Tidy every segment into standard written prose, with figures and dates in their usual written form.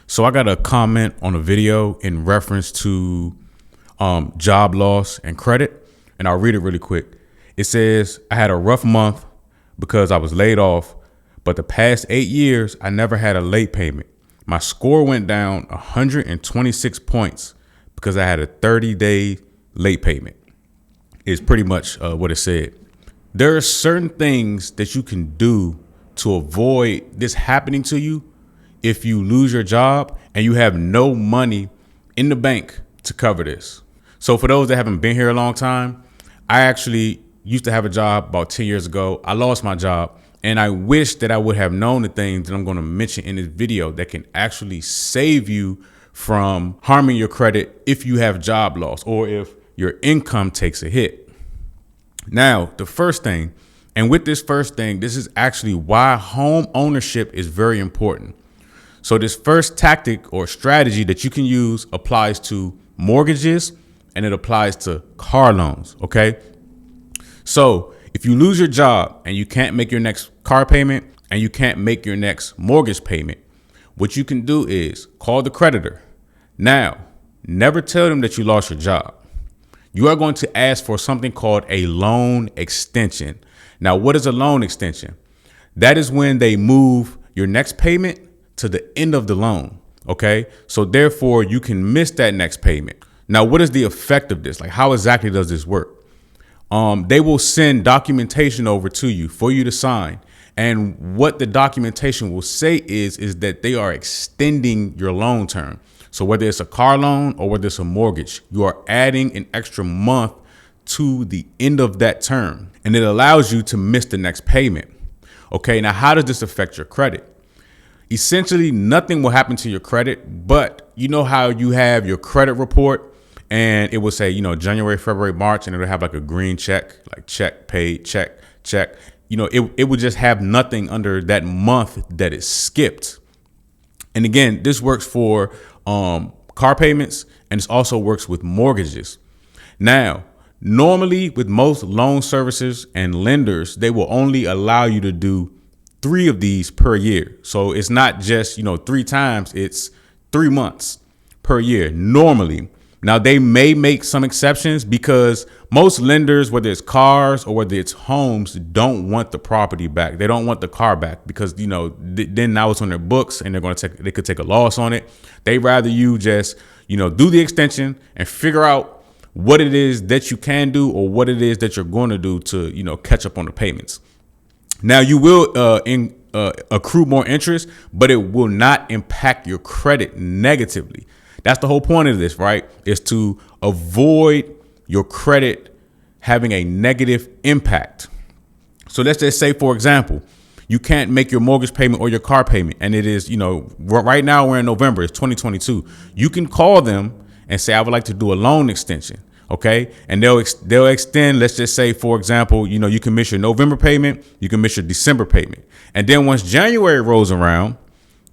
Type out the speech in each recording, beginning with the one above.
So I got a comment on a video in reference to job loss and credit, and I'll read it really quick. It says, I had a rough month because I was laid off, but the past 8 years, I never had a late payment. My score went down 126 points because I had a 30-day late payment. Is pretty much what it said. There are certain things that you can do to avoid this happening to you if you lose your job and you have no money in the bank to cover this. So for those that haven't been here a long time, I actually used to have a job about 10 years ago. I lost my job, and I wish that I would have known the things that I'm going to mention in this video that can actually save you from harming your credit if you have job loss or if your income takes a hit. Now, the first thing, and with this first thing, this is actually why home ownership is very important. So this first tactic or strategy that you can use applies to mortgages and it applies to car loans. Okay. So if you lose your job and you can't make your next car payment and you can't make your next mortgage payment, what you can do is call the creditor. Now, never tell them that you lost your job. You are going to ask for something called a loan extension. Now, what is a loan extension? That is when they move your next payment to the end of the loan. Okay. So therefore you can miss that next payment. Now, what is the effect of this? Like, how exactly does this work? They will send documentation over to you for you to sign. And what the documentation will say is that they are extending your loan term. So whether it's a car loan or whether it's a mortgage, you are adding an extra month to the end of that term, and it allows you to miss the next payment. Okay. Now, how does this affect your credit? Essentially, nothing will happen to your credit, but you know how you have your credit report and it will say, January, February, March, and it'll have like a green check, like check, paid, check. It would just have nothing under that month that is skipped. And again, this works for car payments, and it also works with mortgages. Now, normally with most loan services and lenders, they will only allow you to do 3 of these per year. So it's not just, 3 times, it's 3 months per year normally. Now, they may make some exceptions because most lenders, whether it's cars or whether it's homes, don't want the property back. They don't want the car back because, then now it's on their books and they could take a loss on it. They rather you just, do the extension and figure out what it is that you can do or what it is that you're going to do to, catch up on the payments. Now, you will accrue more interest, but it will not impact your credit negatively. That's the whole point of this, right? Is to avoid your credit having a negative impact. So let's just say, for example, you can't make your mortgage payment or your car payment. And it is, right now we're in November, it's 2022. You can call them and say, I would like to do a loan extension. Okay. And they'll extend, let's just say, for example, you can miss your November payment, you can miss your December payment. And then once January rolls around,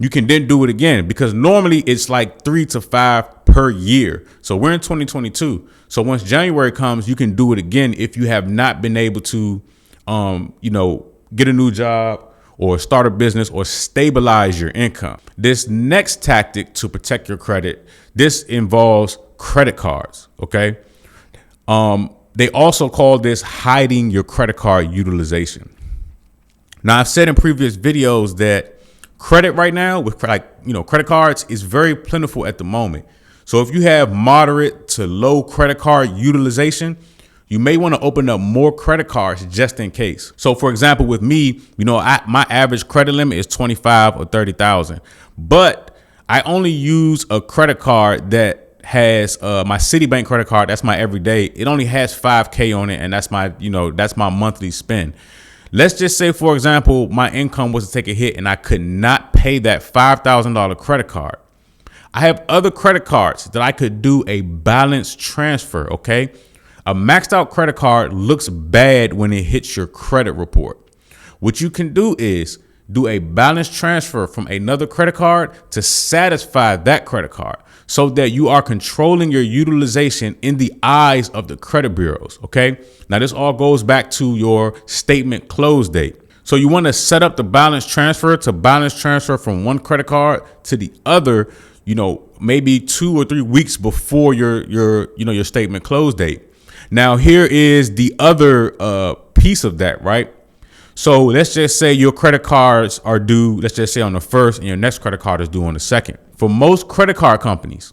you can then do it again, because normally it's like 3 to 5 per year. So we're in 2022. So once January comes, you can do it again if you have not been able to, get a new job or start a business or stabilize your income. This next tactic to protect your credit, this involves credit cards. Okay. They also call this hiding your credit card utilization. Now, I've said in previous videos that credit right now with credit cards is very plentiful at the moment. So if you have moderate to low credit card utilization, you may want to open up more credit cards just in case. So for example, with me, my average credit limit is 25 or 30,000, but I only use a credit card that has my Citibank credit card. That's my everyday. It only has 5K on it. And that's my monthly spend. Let's just say, for example, my income was to take a hit and I could not pay that $5,000 credit card. I have other credit cards that I could do a balance transfer. Okay. A maxed out credit card looks bad when it hits your credit report. What you can do is do a balance transfer from another credit card to satisfy that credit card so that you are controlling your utilization in the eyes of the credit bureaus. Okay. Now, this all goes back to your statement close date. So you want to set up the balance transfer from one credit card to the other, maybe 2 or 3 weeks before your statement close date. Now, here is the other piece of that, right? So let's just say your credit cards are due, let's just say on the 1st, and your next credit card is due on the 2nd. For most credit card companies,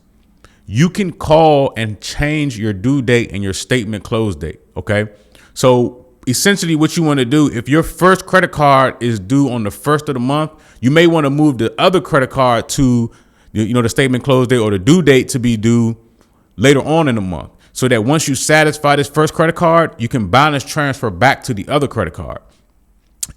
you can call and change your due date and your statement close date. Okay. So essentially what you want to do, if your first credit card is due on the 1st of the month, you may want to move the other credit card to, the statement close date or the due date to be due later on in the month. So that once you satisfy this first credit card, you can balance transfer back to the other credit card.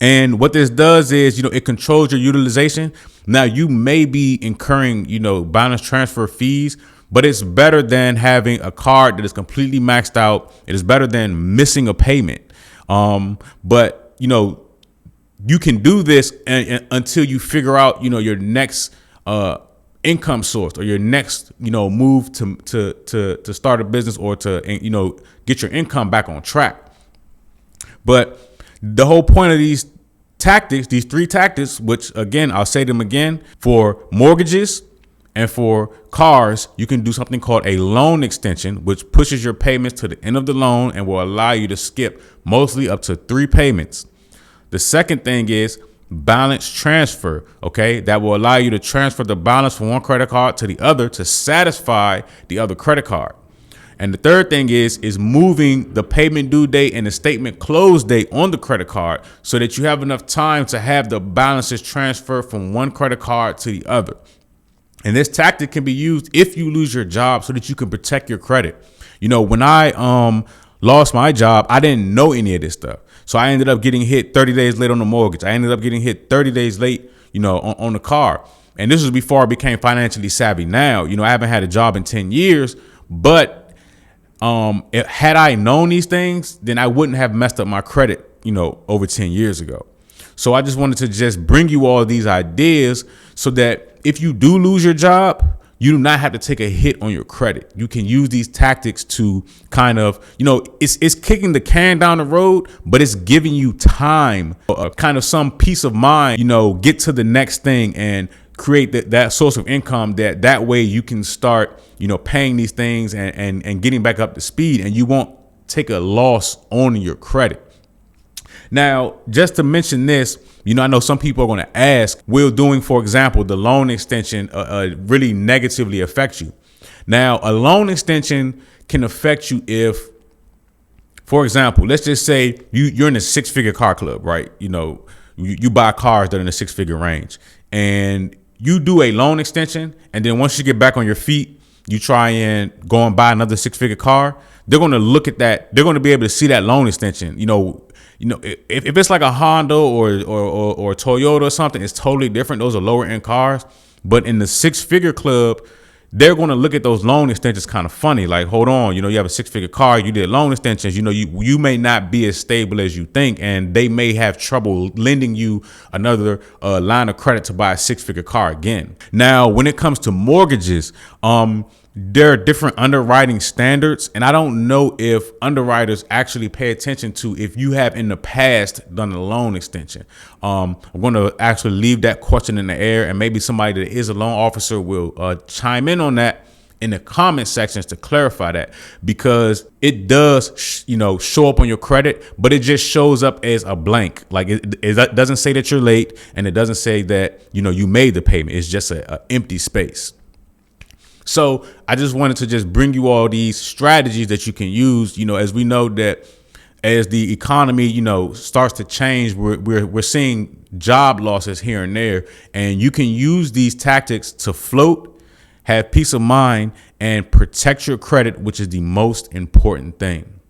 And what this does is, it controls your utilization. Now you may be incurring, balance transfer fees, but it's better than having a card that is completely maxed out. It is better than missing a payment. But you can do this until you figure out, your next income source or your next, move to start a business or to, get your income back on track. But the whole point of these tactics, these 3 tactics, which again, I'll say them again, for mortgages and for cars, you can do something called a loan extension, which pushes your payments to the end of the loan and will allow you to skip mostly up to 3 payments. The second thing is balance transfer. Okay. That will allow you to transfer the balance from one credit card to the other to satisfy the other credit card. And the third thing is moving the payment due date and the statement close date on the credit card so that you have enough time to have the balances transferred from one credit card to the other. And this tactic can be used if you lose your job so that you can protect your credit. When I lost my job, I didn't know any of this stuff. So I ended up getting hit 30 days late on the mortgage. I ended up getting hit 30 days late, on the car. And this was before I became financially savvy. Now, I haven't had a job in 10 years, but had I known these things, then I wouldn't have messed up my credit, over 10 years ago. So I just wanted to just bring you all these ideas so that if you do lose your job, you do not have to take a hit on your credit. You can use these tactics to kind of, it's kicking the can down the road, but it's giving you time, kind of some peace of mind, get to the next thing and create that source of income that way you can start, paying these things and getting back up to speed, and you won't take a loss on your credit. Now, just to mention this, I know some people are going to ask, will doing, for example, the loan extension really negatively affect you? Now, a loan extension can affect you if, for example, let's just say you're in a 6-figure car club, right? You buy cars that are in the 6-figure range, and you do a loan extension, and then once you get back on your feet, you try and go and buy another 6-figure car. They're going to look at that. They're going to be able to see that loan extension. If it's like a Honda or a Toyota or something, it's totally different. Those are lower end cars. But in the 6-figure club, they're going to look at those loan extensions kind of funny. Like, hold on, you have a 6-figure car, you did loan extensions, you may not be as stable as you think, and they may have trouble lending you another line of credit to buy a 6-figure car again. Now, when it comes to mortgages, there are different underwriting standards, and I don't know if underwriters actually pay attention to if you have in the past done a loan extension. I'm going to actually leave that question in the air, and maybe somebody that is a loan officer will chime in on that in the comment sections to clarify that, because it does, show up on your credit, but it just shows up as a blank. Like it doesn't say that you're late, and it doesn't say that, you made the payment. It's just a empty space. So I just wanted to just bring you all these strategies that you can use, as we know that as the economy, starts to change, we're seeing job losses here and there, and you can use these tactics to float, have peace of mind, and protect your credit, which is the most important thing.